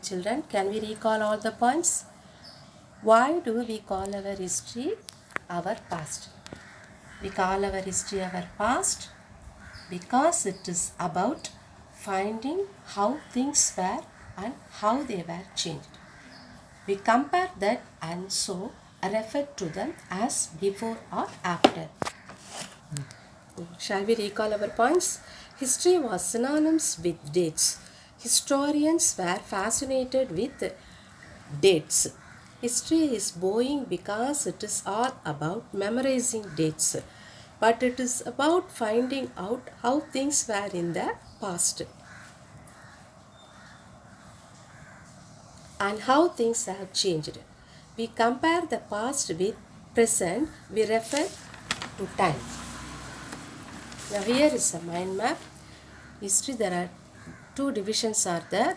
Children, can we recall all the points? Why do we call our history our past? We call our history our past because it is about finding how things were and how they were changed. We compare that and so refer to them as before or after. Shall we recall our points? History was synonymous with dates. Historians were fascinated with dates. History is boring because it is all about memorizing dates, but it is about finding out how things were in the past and how things have changed. We compare the past with present, we refer to time. Now here is a mind map. History, there are two divisions are there.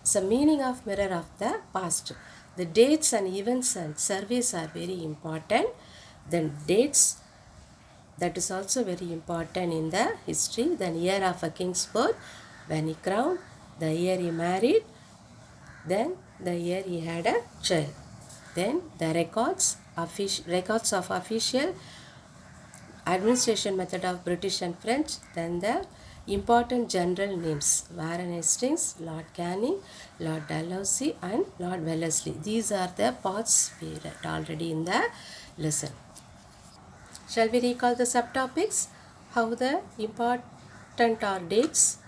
It's a meaning of mirror of the past. The dates and events and surveys are very important. Then dates, that is also very important in the history. Then year of a king's birth, when he crowned, the year he married, then the year he had a child. Then the records of official administration method of British and French. Then the important general names: Warren Hastings, Lord Canning, Lord Dalhousie and Lord Wellesley. These are the parts we read already in the lesson. Shall we recall the subtopics? How the important are dates?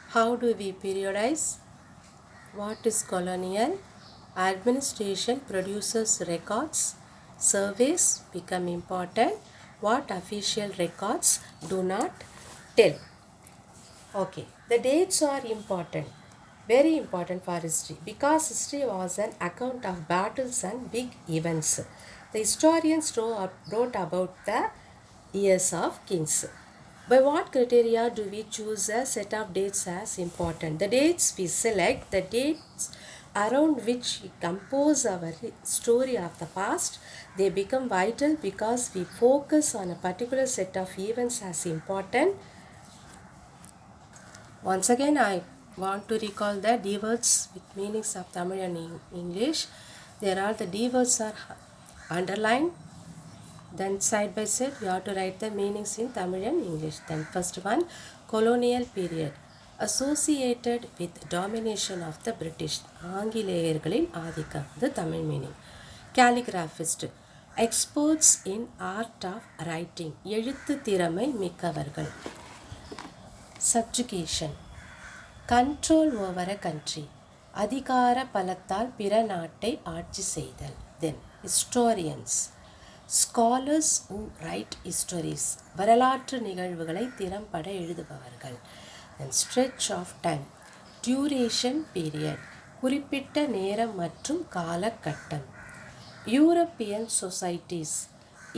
How do we periodize? What is colonial? Administration produces records. Surveys become important. What official records do not tell? Okay, the dates are important, very important for history because history was an account of battles and big events. The historians wrote about the years of kings. By what criteria do we choose a set of dates as important? The dates we select, the dates around which we compose our story of the past, they become vital because we focus on a particular set of events as important. Once again, I want to recall the D words with meanings of Tamil and English. There are the D words are underlined. Then side by side, we have to write the meanings in Tamil and English. Then first one, colonial period. Associated with domination of the British. ஆங்கிலேயர்களின் ஆதிக்கம். The Tamil meaning. Calligraphist. Experts in art of writing. எழுத்து திறமை மிக்கவர்கள். Subjugation. Control over a country. அதிகார பலத்தால் பிற நாட்டை ஆட்சி செய்தல். Then historians. Scholars who write histories. வரலாற்று நிகழ்வுகளை திறம்பட எழுதுபவர்கள். Then stretch of time. Duration period. குறிப்பிட்ட நேரம் மற்றும் காலகட்டம். European societies.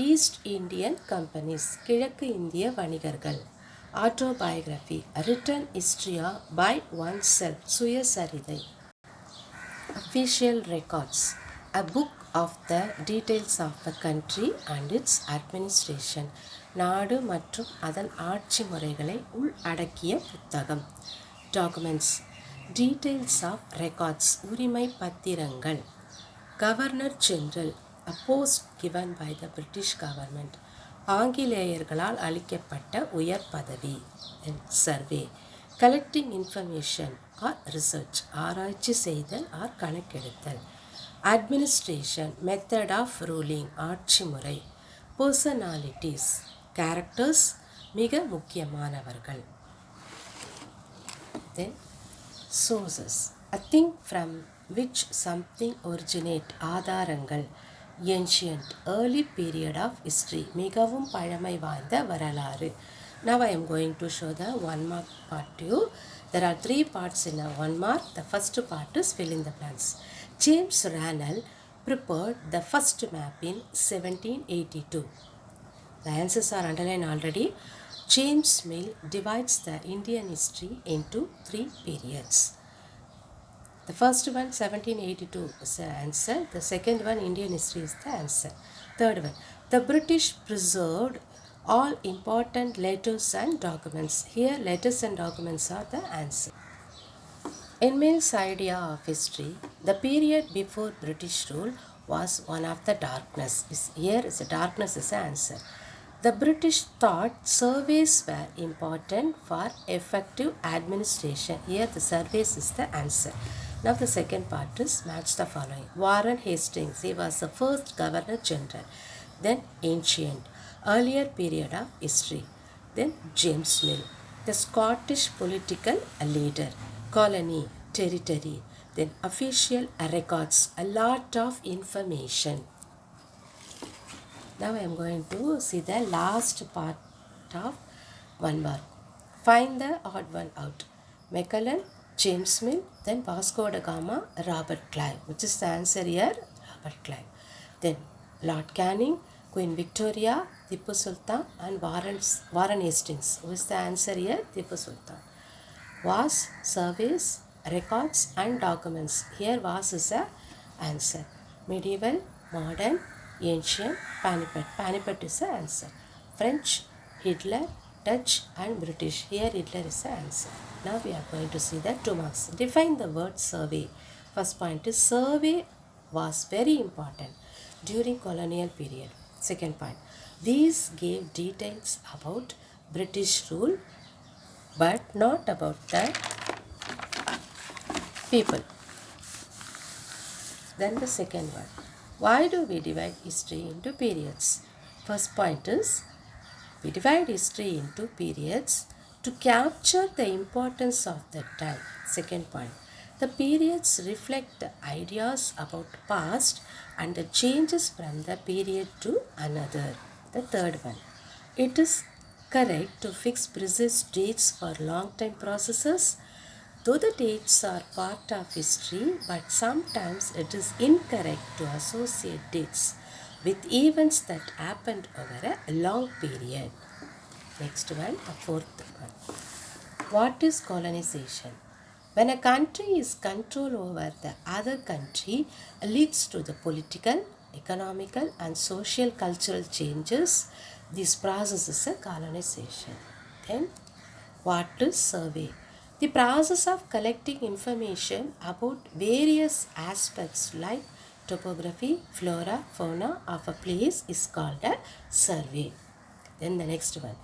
East Indian companies. கிழக்கு இந்திய வணிகர்கள். Autobiography. Written history by oneself. சுயசரிதை. Official records. A book of the details of a country and its administration. நாடு மற்றும் அதன் ஆட்சி முறைகளை உள்ளடக்கிய புத்தகம். Documents. Details of records. உரிமை பத்திரங்கள். Governor General. A post given by the British government. ஆங்கிலேயர்களால் அளிக்கப்பட்ட உயர் பதவி. Survey. Collecting information or research. ஆராய்ச்சி செய்தல் or கணக்கெடுத்தல். Administration. Method of ruling. ஆட்சி முறை. Personalities. Characters. மிக முக்கியமானவர்கள். Then sources. A thing from which something originate. ஆதாரங்கள். Ancient. Early period of history. மிகவும் பழமை வாய்ந்த வரலாறு. Now I am going to show the 1 mark part to you. There are 3 parts in a 1 mark. The first part is fill in the blanks. James Rannell prepared the first map in 1782. The answers are underlined already. James Mill divides the Indian history into 3 periods. The first one 1782 is the answer. The second one Indian history is the answer. Third one, the British preserved all important letters and documents. Here letters and documents are the answer. In Mill's idea of history, the period before British rule was one of the darkness. Here is the darkness is the answer. The British thought surveys were important for effective administration. Here the surveys is the answer. Now the second part is match the following. Warren Hastings, he was the first Governor General. Then ancient, earlier period of history. Then James Mill, the Scottish political leader. Colony, territory. Then official records, a lot of information. Now I am going to see the last part of one bar. Find the odd one out. Macallan, James Mill, then Vasco da Gama, Robert Clive. Which is the answer here? Robert Clive. Then Lord Canning, Queen Victoria, Tipu Sultan and Warren Hastings. Who is the answer here? Tipu Sultan. Was, surveys, records and documents. Here was is the answer. Medieval, modern, ancient, Panipat. Panipat is the answer. French, Hitler, Dutch and British. Here Hitler is the answer. Now we are going to see the 2 marks. Define the word survey. First point is survey was very important during colonial period. Second point, these gave details about British rule but not about the people. Then the second one, why do we divide history into periods? First point is, we divide history into periods to capture the importance of the time. Second point, the periods reflect the ideas about past and the changes from the period to another. The third one, it is correct to fix precise dates for long-time processes, though the dates are part of history, but sometimes it is incorrect to associate dates with events that happened over a long period. Next one, the fourth one. What is colonization? When a country is control over the other country, leads to the political, economical and social cultural changes. This process is a colonization. Then, what is survey? The process of collecting information about various aspects like topography, flora, fauna of a place is called a survey. Then the next one.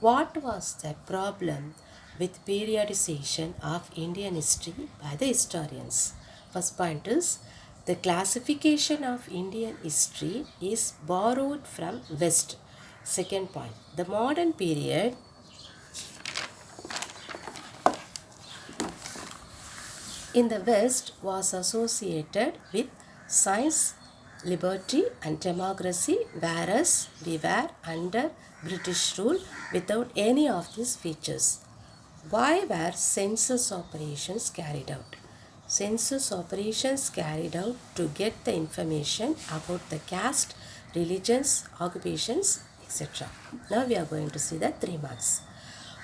What was the problem with periodization of Indian history by the historians? First point is, the classification of Indian history is borrowed from West. Second point, the modern period in the West was associated with science, liberty and democracy, whereas we were under British rule without any of these features. Why were census operations carried out? Census operations carried out to get the information about the caste, religions, occupations, etc. Now we are going to see the 3 marks.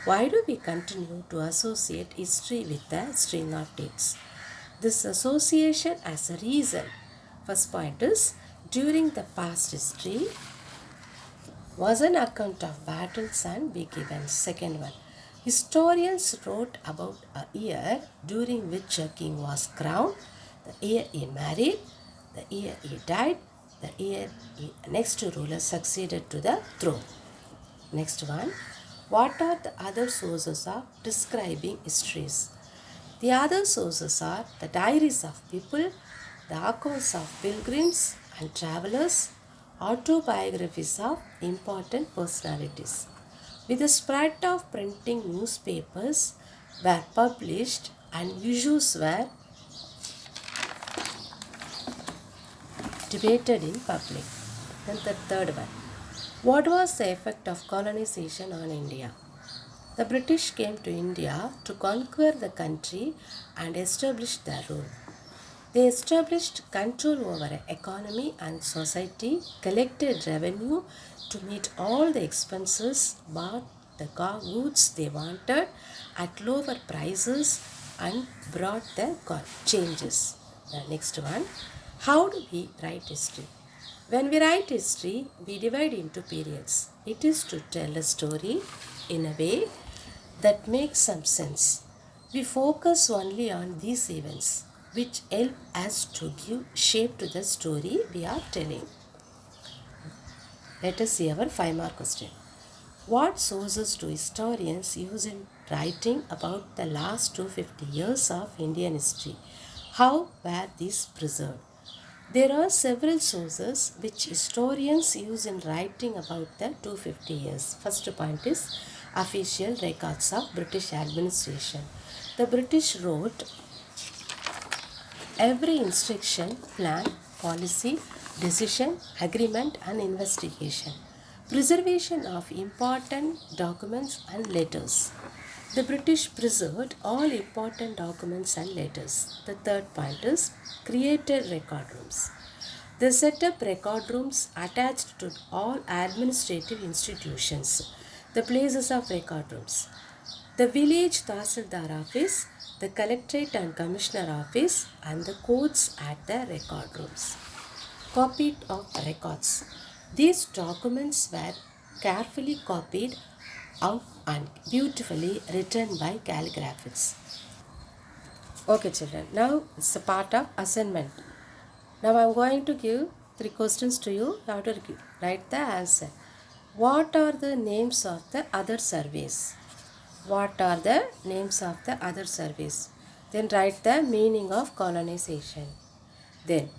Why do we continue to associate history with a string of dates? This association has a reason. First point is, during the past history was an account of battles and big events. Second one, historians wrote about a year during which a king was crowned, the year he married, the year he died, the year next ruler succeeded to the throne. Next one, what are the other sources of describing histories? The other sources are the diaries of people, the accounts of pilgrims and travelers, autobiographies of important personalities. With the spread of printing, newspapers were published and issues were debated in public. Then the third one. What was the effect of colonization on India? The British came to India to conquer the country and establish their rule. They established control over economy and society, collected revenue to meet all the expenses, bought the goods they wanted at lower prices and brought the changes. The next one, how do we write history? When we write history, we divide into periods. It is to tell a story in a way that makes some sense. We focus only on these events, which help us to give shape to the story we are telling. Let us see our 5-mark question. What sources do historians use in writing about the last 250 years of Indian history? How were these preserved? There are several sources which historians use in writing about the 250 years. First point is official records of British administration. The British wrote every instruction, plan, policy, decision, agreement and investigation. Preservation of important documents and letters. The British preserved all important documents and letters. The third point is created record rooms. They set up record rooms attached to all administrative institutions. The places of record rooms. The village Tahsildar office, the collectorate and commissioner office and the courts at the record rooms. Copied of records. These documents were carefully copied out and beautifully written by calligraphers. Okay children, now it's a part of assignment. Now I am going to give 3 questions to you. You have to write the answer. What are the names of the other surveys? What are the names of the other surveys? Then write the meaning of colonization. Then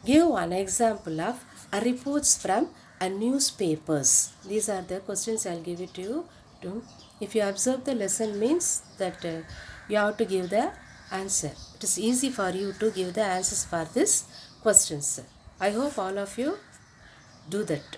give one example of reports from newspapers. These are the questions I will give it to you. If you observe the lesson means that you have to give the answer. It is easy for you to give the answers for these questions. I hope all of you do that.